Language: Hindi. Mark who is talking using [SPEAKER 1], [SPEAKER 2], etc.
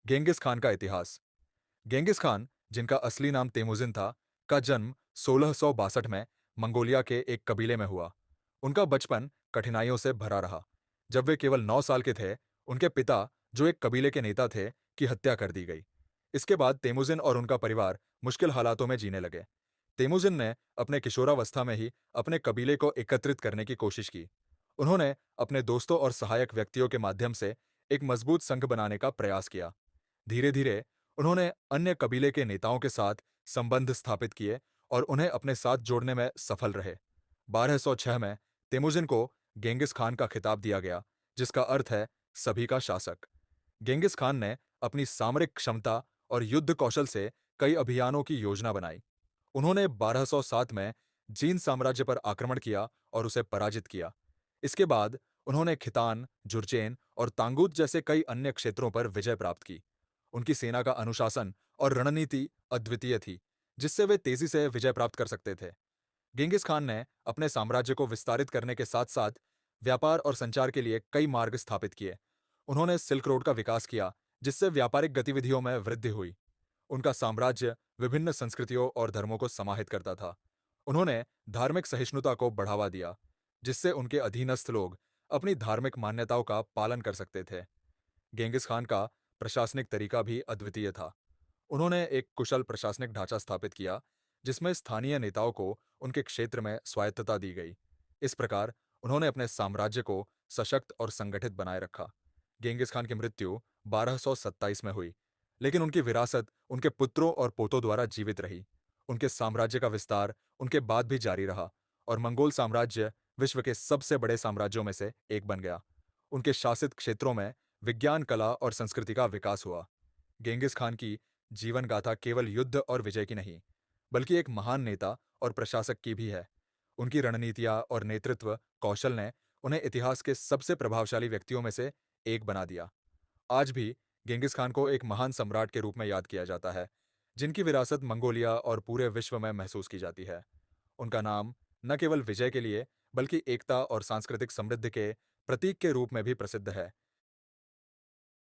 [SPEAKER 1] गेंगिस खान का इतिहास। गेंगिस खान, जिनका असली नाम तेमुजिन था, का जन्म 1662 में मंगोलिया के एक कबीले में हुआ। उनका बचपन कठिनाइयों से भरा रहा। जब वे केवल 9 साल के थे, उनके पिता, जो एक कबीले के नेता थे, की हत्या कर दी गई। इसके बाद तेमुजिन और उनका परिवार मुश्किल हालातों में जीने लगे। तेमुजिन ने अपने किशोरावस्था में ही अपने कबीले को एकत्रित करने की कोशिश की। उन्होंने अपने दोस्तों और सहायक व्यक्तियों के माध्यम से एक मजबूत संघ बनाने का प्रयास किया। धीरे धीरे उन्होंने अन्य कबीले के नेताओं के साथ संबंध स्थापित किए और उन्हें अपने साथ जोड़ने में सफल रहे। 1206 में तेमुजिन को गेंगिस खान का खिताब दिया गया, जिसका अर्थ है सभी का शासक। गेंगिस खान ने अपनी सामरिक क्षमता और युद्ध कौशल से कई अभियानों की योजना बनाई। उन्होंने 1207 में जीन साम्राज्य पर आक्रमण किया और उसे पराजित किया। इसके बाद उन्होंने खितान, जुर्चेन और तांगूत जैसे कई अन्य क्षेत्रों पर विजय प्राप्त की। उनकी सेना का अनुशासन और रणनीति अद्वितीय थी, जिससे वे तेजी से विजय प्राप्त कर सकते थे। गेंगिस खान ने अपने साम्राज्य को विस्तारित करने के साथ-साथ व्यापार और संचार के लिए कई मार्ग स्थापित किए। उन्होंने सिल्क रोड का विकास किया, जिससे व्यापारिक गतिविधियों में वृद्धि हुई। उनका साम्राज्य विभिन्न संस्कृतियों और धर्मों को समाहित करता था। उन्होंने धार्मिक सहिष्णुता को बढ़ावा दिया, जिससे उनके अधीनस्थ लोग अपनी धार्मिक मान्यताओं का पालन कर सकते थे। गेंगिस खान का प्रशासनिक तरीका भी अद्वितीय था। उन्होंने एक कुशल प्रशासनिक ढांचा स्थापित किया, जिसमें स्थानीय नेताओं को उनके क्षेत्र में स्वायत्तता दी गई। इस प्रकार उन्होंने अपने साम्राज्य को सशक्त और संगठित बनाए रखा। गेंगिस खान की मृत्यु 1227 में हुई, लेकिन उनकी विरासत उनके पुत्रों और पोतों द्वारा जीवित रही। उनके साम्राज्य का विस्तार उनके बाद भी जारी रहा और मंगोल साम्राज्य विश्व के सबसे बड़े साम्राज्यों में से एक बन गया। उनके शासित क्षेत्रों में विज्ञान, कला और संस्कृति का विकास हुआ। गेंगिस खान की जीवन गाथा केवल युद्ध और विजय की नहीं, बल्कि एक महान नेता और प्रशासक की भी है। उनकी रणनीतियां और नेतृत्व कौशल ने उन्हें इतिहास के सबसे प्रभावशाली व्यक्तियों में से एक बना दिया। आज भी गेंगिस खान को एक महान सम्राट के रूप में याद किया जाता है, जिनकी विरासत मंगोलिया और पूरे विश्व में महसूस की जाती है। उनका नाम न केवल विजय के लिए, बल्कि एकता और सांस्कृतिक समृद्धि के प्रतीक के रूप में भी प्रसिद्ध है,